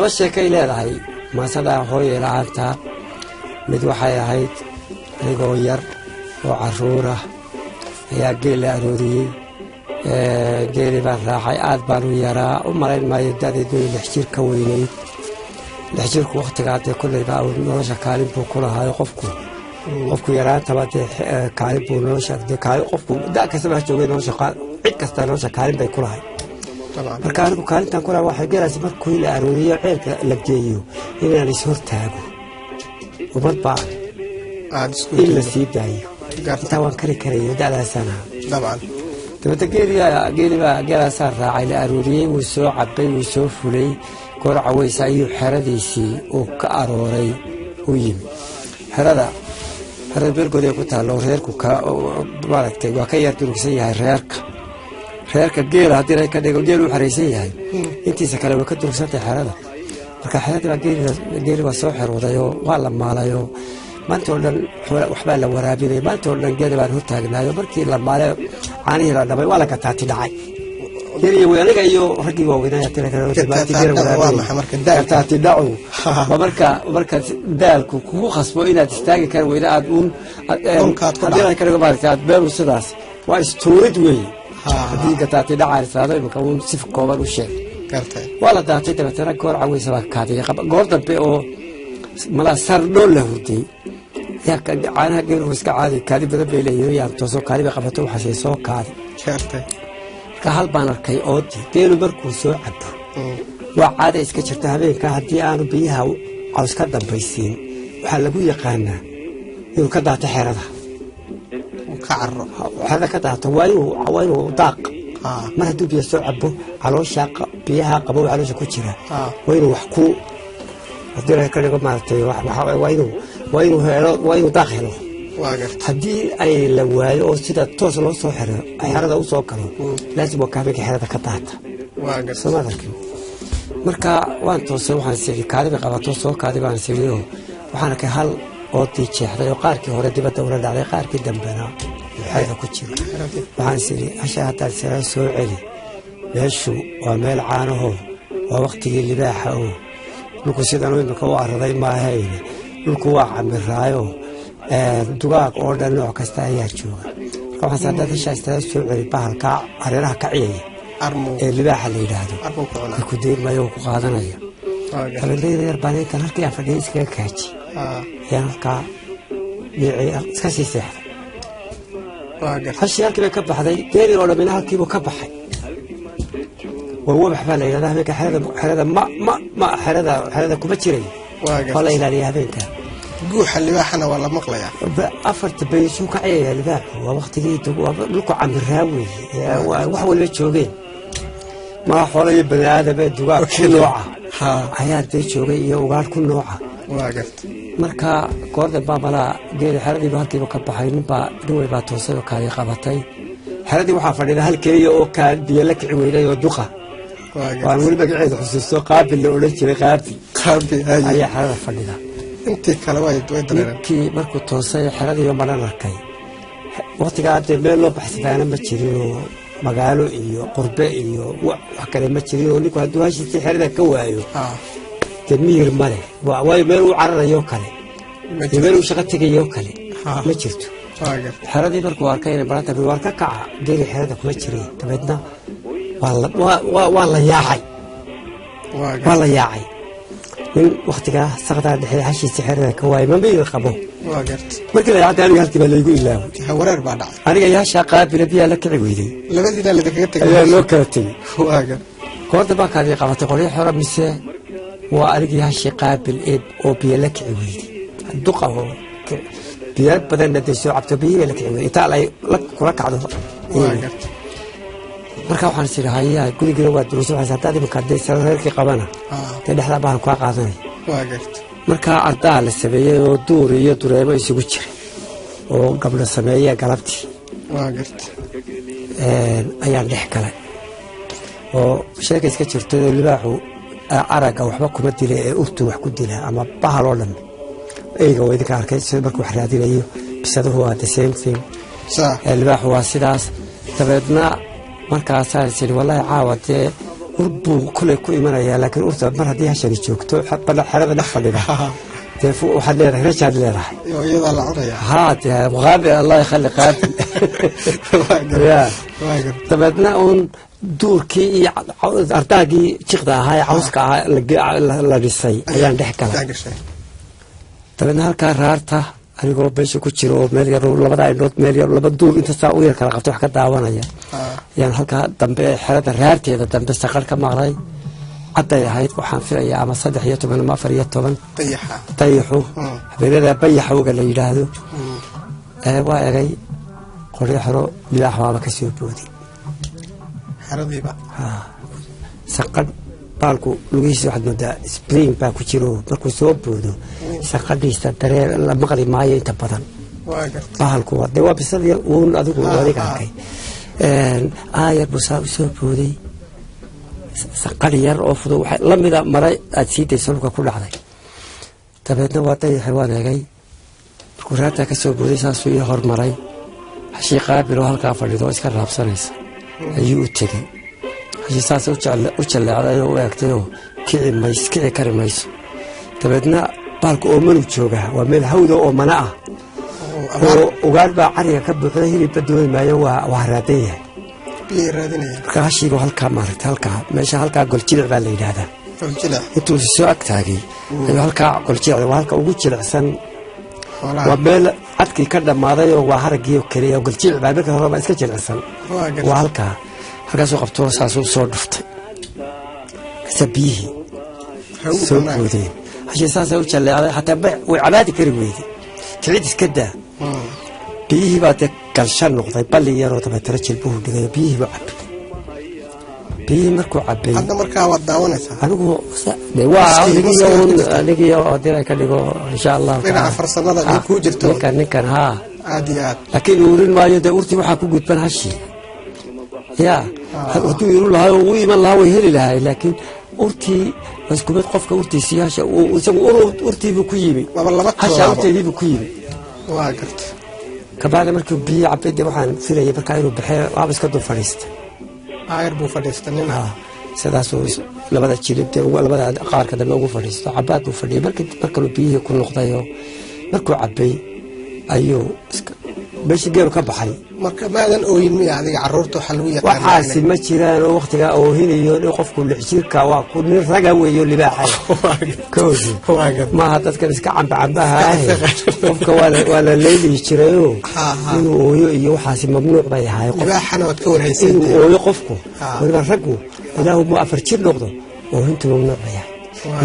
laba sheekay leedahay maasada hooyo la'aanta mid waxay ahayd anigoo yar oo caruur ah ayaa geel la arooriyey geeli baan raacay aad baan u yaraa u malayn maayo da'deedu 6 jir ka weynayd 6 jirku waqtigaa dee kollayba nolosha kaalin buu ku lahaa qofku yaraantaba dee kaalin buu nolosha qofku da' kastaba ha joogay nolosha cid kasta nolosha kaalin bay ku lahay marka anigu kaalintan ku lahaa waxay galaysa markuu la arooriyo ceelka la geeyo inaan is hortaago umad baa in la sii daayo intaa waan kari karayo da'daasana dabada geelibaa raacay la arooriyey wuu soo cabay wuu soo fulay goor cawaysa ayuu xeradiisii uu ka arooray u yimi xerada beelgooday ku taallo reerku maaragtay waa ka yar durugsan yahay reerka geela haddii ay ka dhigo geel uu xaraysan yahay intiisa kale way ka durugsantahay xerada marka xeradii baa geeli waa soo xeroodayo waa la maalayo maanta oo dhan waxbaa la waraabinay maanta oo dhan geeli baan hortaagnaayo markii la maalay caanihii la dhabay waa la gataati dhacay geeliyo aniga iyo raggii waaweynaya gataati dhacu marka daalku kugu khasbo inaad istaagi kar weyda aad haddii ka dhigo maaragtay aad beelu sidaas waa istuurid weeye haddii gataati dhacaan israado imika uun si kooban u sheeg waa la daatay dabeetana goor cawaysa baa kaadiyay goor dambe oo malaa sardhoo la hurday yaa caanaha geelku iska caadi kaadi badan bay leeyihiin yaan toosoo kaadi bay qabato waxaasay soo kaadi marka hal baan arkay oodii geelu markuu soo cabo waa caada iska jirta habeenka haddii aanu biyaha caws ka dambaysiin waxaa lagu yaqaanaa inuu ka daato xerada xerada ka daato waa inuu daaq mar hadduu biyo soo cabo caloosha biyaha qabow caloosha ku jira waa inuu wax ku haddii ka dhigo maaragtay waa inuu daaq helo haddii ay la waayo oo sida toos loo soo xiro xerada u soo galo laazim waa kaaminka xerada ka daata soo madarkin marka waan toosay waxaan siri kaadi bay qabato soo kaadi baan siriyo waxaan arkay hal oodii jeexday oo qaarkii hore dibadda ula dhacday qaarkii dambena xerada ku jira waxaan siri hasha haddaan sira soo celi meeshu waa meel caanaho waa waqtigii libaaxa oo dhulku sidan imika u araday maahayne dhulku waa camiraayo dugaag oo dhan nooc kasta ayaa jooga marka waxaan haddaad heshaa istada soo celi bahalka hareeraha ka ciyaya ee libaaxa la yidhaahdo ku deegmayo ku qaadanaya dabeedna yar baan intan halkii aan fadhiyay iskaga kaaji ayaan halkaa iska sii seexday hashii halkii bay ka baxday geelii oo dhamina halkiibuu ka baxay ووضح فعلا إذا هذا حرده ما حرده كبتشري ولا إلى هذيك جوح اللي بحنا ولا مقلع أفرت بيسوق عيه اللي بحه ووقت جيت لقوا عم الراوي وحول بيتشوقين ما حوالي بني آدم بيدوقات كل نوعه حياة بيتشوقية وقال كل نوعه واقفت marka koorda baabala geeli xaradii halkii ka baxay ninba duway baa toosay oo kaay qabatay xaradii waxa fadhida hal kaliya oo ka biyo la kici weynay oo duqa waan wali magaceedu xusuusto qaabil la oran jiray qaabil ayaa xarada fadhida intii kale way dareereen kii markuu toosay xaradii ma arkay waqtiga aad meel loo baxsadana ma jirin magaalo iyo qurbe iyo wax kale ma jirin oo ninku haduu hashii xarada ka waayo تمير ماله واي ميرو عرريو كله ميرو شقتيغيو كله ما جرتو حردي markuu arkay barata bi warka kaca geeri xerada kuma jiray tabadna waa la yaacay in waqtiga saqada dhexay hashii xerada ka waay ma biir qabo markii la yaacay aniga halkii baa laygu ilaaway wareer baa dhacay aniga yaa shaqaabil biya la kici weeyday labadina la kaga tagay ayaa loo kala tagay waaga koorta baa kaadi qabatay qolay xora mise وأرجع هالشيء قابل إب أو بيلك عويدي الدقة بيلك بدل ندسوا عبتبيه بيلك عويدي تعال لك كلك عضو مركب حن سير هاي كل جروات دروس وحسابات هذه مقدسة سرير كي قبنا تدي حلا بان كوا قاضي مركب أرتاح للسبية ودور يدور ما يسويش وقبل السبية قلبتي أيام ضحكة وشركة سكتشرت اللي باعوا عرق أو حبك مدلة أوتو وحكود لها أما بحر ولا إيه هو إذا كان كيس بركو حرادي ليه بس هذا هو the same thing صح اللي هو سداس تبعنا مركز سالسين والله عاود urbu kule ku imanaya laakiin urta mar haddii hashani joogto xerada dhex fadhida dee waxaad leedahay rajaad leedahay iyada la cunaya haa dee qaabi allah yakhalli qaabi dabeedna uun duurkii iyo ardaagii jiqda ahaa ee cawska ahaa la dhisay ayaan dhex galay dabeedna halkaa raarta anigoo meesha ku jiro oo meel yar labada indhood meel yar laba duur inta saa u yar kala qabto wax ka daawanaya ayaan halkaa dambe xerada raarteeda dambe saqar ka maqlay cadday ahayd waxaan filayaa ama 13 ama 14 dayaxu habeenada bayaxowga la yidhaahdo waa egay qoryo xero libaax waaba ka soo booday xeradiiba saqar baalku lugihiisa waxaad moodaa spring baa ku jiro markuu soo boodo saqadhiisa dareen la maqli maayo inta badan baalku dee waa bisadii uun adigu adiga arkay aayar buu saa u soo booday saqar yar oo fudud la mida maray aad sii dayso dhulka ku dhacday dabeedna waa dayaxi waan egay markuu raartaa ka soo booday saasuu ii hormaray hashii qaabiloo halkaa fadhido oo iska raabsanaysa ayuu u tegey hashii saas u jalleecday oo u eegtayoo kici kari mayso dabeedna baalka oomanu joogaa waa meel hawda oo mana ah oo ugaar baa cariga ka buuxda hilibba dooni maayo waa raadan yahay marka hashiibu halkaa maaragtay halkaa meesha halkaa goljilic baa la yidhaahdaa intuu soo agtaagay ayuu halkaa goljilic waa halka ugu jilicsan waa meel cadkii ka dhammaaday oo waa haraggii oo keliya goljilic baa marka horeba iska jilicsan waa halkaasuu qabtoo saasuu soo dhuftay kasa biyihii soo boodeen hashii saasay u jalleecday xataa way cabaadi kari weyday ticid iska daa biyihii baa dee galshan noqday balli yaroo dabeetana jilbuhu dhigay biyihii buu cabay biyihii markuu cabay hadda markaa waad daawanaysaa anigu anigii oo dilay ka dhigo insha allah dhinaca farsamada ay ku jirto ninkan haa aad iyo aad laakiin uurin maayo dee urtii waxaa ku gudban hashii yaa hadduu iru lahaa oo u iman lahaa way heli lahay laakiin urtii isku mid qofka urtiisii hasha isagu urtiibuu ku yimi hasha urteediibuu ku yimi waa garta kabacdi markuu biyo cabay dee waxaan filayay markaa inuu baxee waaba iska dul fadhiistay aayar buu fadhiistay nin sidaasuu labada jilib dee labada qaarka dambe ugu fadhiisto cabaad buu fadhiyay markaluu biyihii ku noqdayoo markuu cabay ayuu meeshii geelu ka baxay marka maadan ooyin miya adiga carruurta waxaa lagu yaqaan waxaasi ma jiraan oo waktigaa oohinayo nin qofku lix jirka waa ku nin raga weeyo libaaxa koosi maaha dadkan iska cambacambaha ahe qofka waa la leelihi jirayoo inuu ooyo iyo waxaasi mamnuuc bay ahay libaaxana waad ka warhaysay inuu ooyo qofku waliba raggu ilaahu mu 4 jir noqdo oohintu mamnuuc bay ahay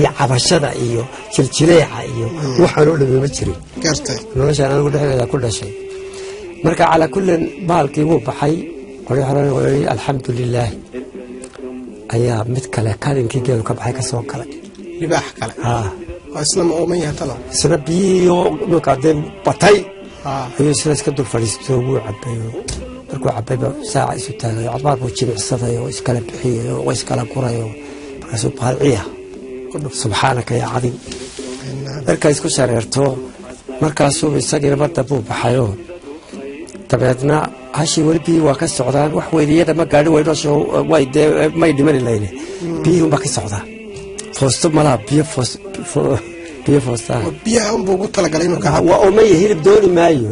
iyo cabashada iyo jiljileeca iyo waxaan oo dhamma jirin noloshaan anigu dhexdeeda ku dhashay marka calaa kullin baalkii wuu baxay qoryo xorana waa alxamdulilaah ayaa mid kale kalinkii geelu ka baxay ka soo galay libaax kale isna ma ooman yahay talo isna biyihii dhulkaa dee batay ayuu isna iska dul fadhiisto wuu cabay markuu cabayba saaca isu taagay cabaar buu jimicsaday oo iskala bixiyay oo iskala guray oo markaasuu baalciya subxaanaka yaa cadiim markaa isku shareerto markaasuu isagiina marda buu baxayoo dabeedna hashii weli biyihii waa ka socdaan wax weyniyada ma gaadhi weynosho may dhimani layne biyihii unbaa ka socdaa foosto malaha biyo foostaan biyaha unbuu ugu talagalay inuu waa omaya hilib dooni maayo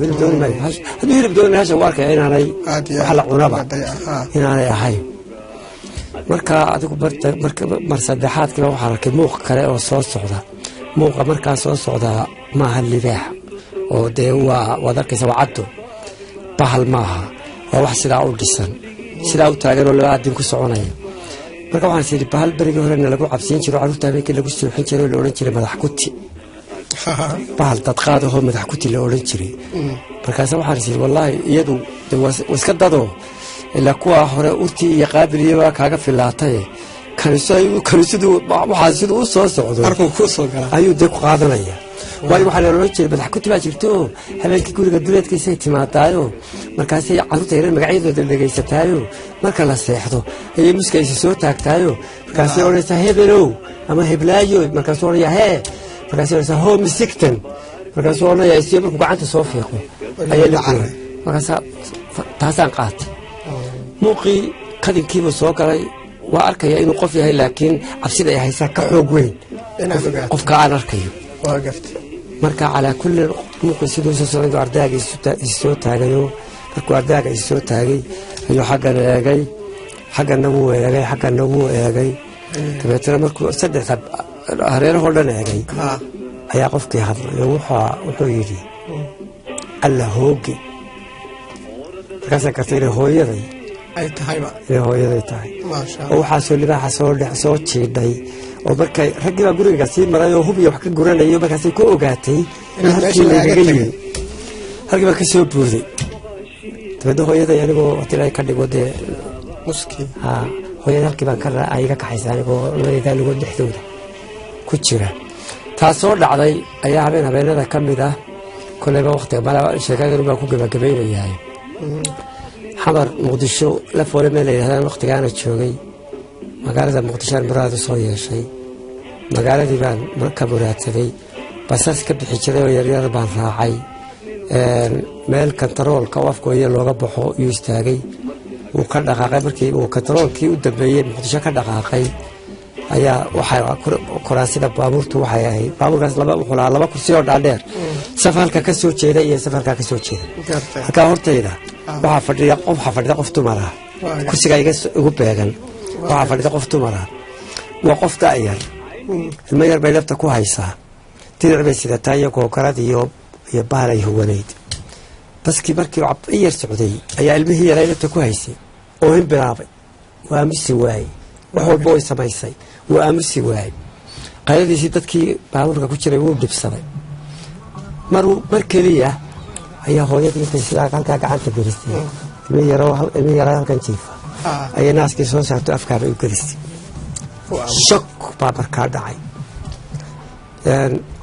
hadduu hilib dooni hasha waa arkaya inaanay wax la cunaba inaanay ahayn marka adigu mar saddexaadkiiba waxaan arkay muuq kale oo soo socda muuqa markaa soo socdaa maaha libaax oo dee waad arkaysa waa caddo bahal maaha waa wax sidaa u dhisan sidaa u taagan oo laba aadin ku soconaya marka waxaan is idhi bahal berigii horena lagu cabsiin jiro carruurta habeenkii lagu suuxin jiray oo la odhan jiray madax kuti bahal dadqaad ahoo madax kuti la odhan jiray markaase waxaan is idhi wallaahi iyadu iska dadoo ilaa kuwaa hore urtii iyo qaabiliyaba kaaga filaataye kaniisadu waxaa siduu u soo socdo ayuu dee ku qaadanaya waayo waxaa la odhan jiray madax kuti baa jirto habeenkii guriga duleedkiisay timaadaayo markaasay carruurta yaran magacyadooda dhegaysataayo marka la seexdo ayay muskaysa soo taagtaayo markaasay odhanaysaa hebelow ama heblaayo markaasuu odhanaya hee markaasay odhanaysaa home sigton markaasuu odhanaya isiyo markuu gacanta soo fiiqo ayaa la jiray markaasaa taasaan qaatay muuqii kadinkiibuu soo galay وأركيا إنه قفيها لكن عبسيدة يحيسها كحوق وين قف كأن أركيا وقفت مركا على كل ممكن سيدو سوسو أرداق يسوت تاجيو مركو أرداق يسوت تاجي أيو حاجة النبوة يجي حاجة النبوة يجي تبى مركو صدق هرير هولنا يجي أيا قفك هذا يوحى وحيدي الله هوجي كذا كثير هو يدي أي تهيبة هو يدي تاي ما شاء الله وحاسول لي حاسول شيء داي وبركة رجل أقول قصير مرة يوهب يحكي قرنا يوم كاسي كو قاتي رجل بكسي بودي تبدو هو يدي يعني هو تلاقي كذي قدي مسكين هو يدي كي بكرة أيها كحيسان هو يدي اللي قد حدوده كتيرة تاسول على أيها بين هذا كم ده كل ما وقت بلا شركات ربما كوكب كبير يعني حضر مقدشو لفور من هذا الوقت كانت شوقي مقالة مقدشان براد صويا شيء مقالة ديبان مركبورات ذي بساس كبد حجرة ويريار بان راعي مال كنترول كواف كويه لوغا بخو يستاغي وكان دقاقي markii uu controlkii u dambeeyay muqdisho ka dhaqaaqay ayaa waxa kuraasida baabuurtu waxay ahayd baabuurkaas laba kursi oo dhaadheer safarka ka soo jeeda iyo safarka ka soo jeeda halka hortayda waxa fadhiya qof dumara kursiga igu beegan waxa fadhiya qof dumara waa qof daayar ilmo yar bay lafta ku haysaa tidir bay sida tayo kookarad iyo baalay huwaneyd baskii markii uu yar socday ayaa ilmihii yar lafta ku haysay oo in bilaabay waa misi waay wax walba way samaysay waa misi waay qayladiisii dadkii baabuurka ku jiray uu dibsaday mar kaliya ayaa hooyadii intay sidaa halkaa gacanta gelistay ilmihii yar halkan jiifa ayaa naaskii soo saarto afkaaba u gelistay shok baa markaa dhacay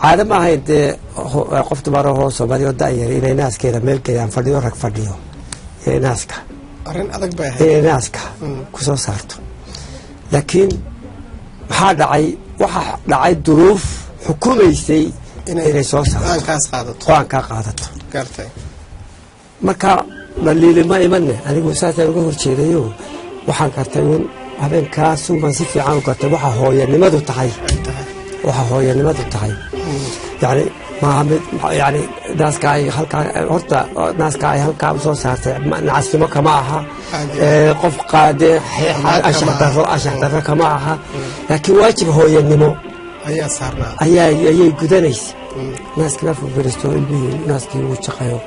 caado ma ahayn dee qof dumaro hoo Soomaaliya daayar inay naaskeeda meel geeyaan fadhiyo rag fadhiyo ee naaska arrin adag bay ahayd ee naaska ku soo saarto laakiin waxa dhacay duruuf xukumaysay inay soo saarto aan ka qaadato gartay marka daliil ma imanne anigu saasay uga horjeedayo waxaan kartay habeenkaas uma si fiican u kartay waxa hooyanimadu tahay يعني يعني ناس كاي هرتا ناس كاي هالكا soo saartay naasimo kama aha qof qaade ashxadar kama aha laakiin waajib hooyanimo ayaa saarnaa ayay gudanaysa naaska la furisto ilmihi naaskii uu shaqeeyo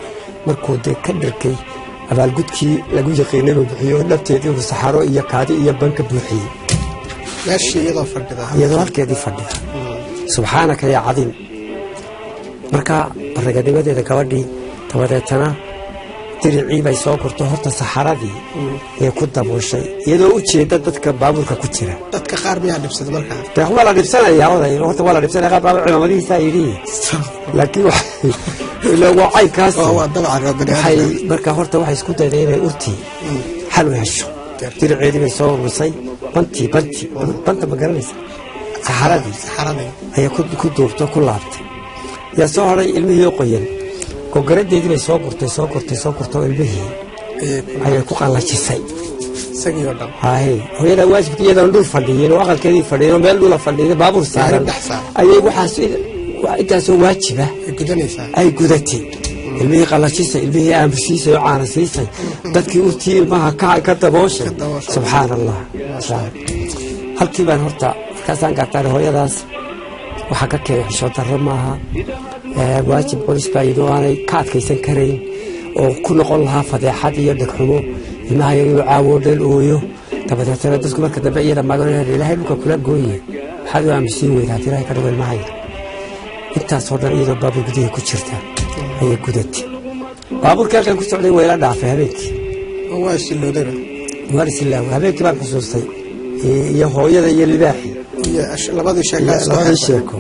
markuu de ka dhirkay abaalgudkii lagu yaqaanay uu bixiyo nafteedii uu saxaro iyo kaadi iyo banka buuxiyay meeshii iyadoo halkeedii fadhida subxaanaka yaa cadiim marka barnaamijyadeeda gabadhii tabadeetana diricii bay soo korto horta saxaradii ee ku dabooshay iyadoo u jeeda dadka baabuurka ku jira dadka qaar miyaa dhibsada markaa baa wala dhibsanaya oday horta wala dhibsanaya qaar baa ciidamadiisa yiri laakiin ila wacay kaas waa dabcan waxay marka horta waxay isku dayday inay urti xal u hesho diricii bay soo rusay banta magaranaysa saxaradii ayaa ku duubto ku laabtay yaa soo horay ilmihii qoyan gogaradeedii bay soo gurtay ilmihii ayay ku qalajisay isagii oo dhan hooyada waajibkeeda dhul fadhiyeen oo aqalkeedii fadhiyeen meel dhul fadhiyeen baabuur saaran ayay waxaas intaas waajiba ay gudatay ilmihii qalajisay ilmihii aamusiisay oo caanasiisay dadkii urtii ilmaha ka dabooshay subxaanallah halkii baan horta kaasaan gaartaan hooyadaas waxa ka keenay xishood darro maaha waajib qoys baa iyadoo aanay ka adkaysan karayn oo ku noqon lahaa fadeexad iyo dhegxumo ilmaha iyagoo caawo dhel ooyo dabadeetana dadku marka dambe iyada magan ilaahay dhulka kula gooye waxaad u aamusiin weydaa ilaahay ka dhigo ilmaha intaasoo dhan iyadoo baabuur gudaha ku jirta ayay gudatay baabuurkii halkan ku socday wayla dhaafay habeenkii waa silaaw habeenkii baan xusuustay iyo hooyada iyo libaaxii labadii sheeko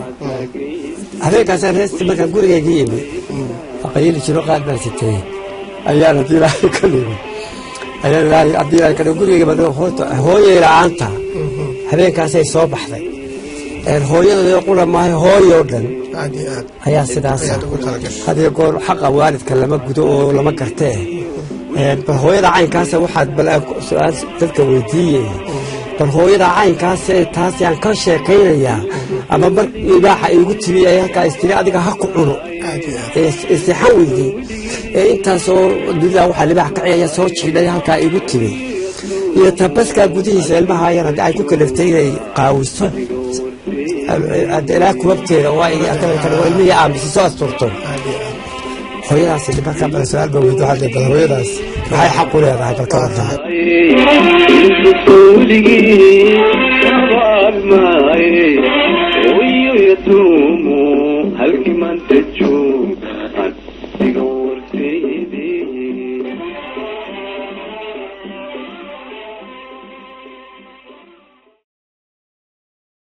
habeenkaasaan heestii markaan gurigayga yimi aqayili jiro qaad baan sitay ayaan haddii ilaahay ka dhigay haddii ilaahay ka dhigo gurigayga baan hooyay la'aanta habeenkaasay soo baxday hooyada qura maahay hooyoo dhan ayaa sidaas hadiyo goor xaqa waalidka lama gudo oo lama gartee bal hooyada caynkaasa waxaad bal su-aal dadka weydiiyey bal hooyada caynkaas taas aan ka sheekaynaya ama mar ibaaxa igu timi ay halkaa istiri adiga ha ku cuno istixaan weydii intaasoo dunida waxaa libaax ka ciyaya soo jiidhay halkaa igu timi iyo tabaskaa gudihiisa ilmaha yar ay ku kalaftay inay qaawiso ilaa kubabteeda waa ilmihii aamise soo asturto hooyadaas markaa bal su-aal ba weydo hadda bal hooyadaas maxay xaq u leedahay bal ka warrama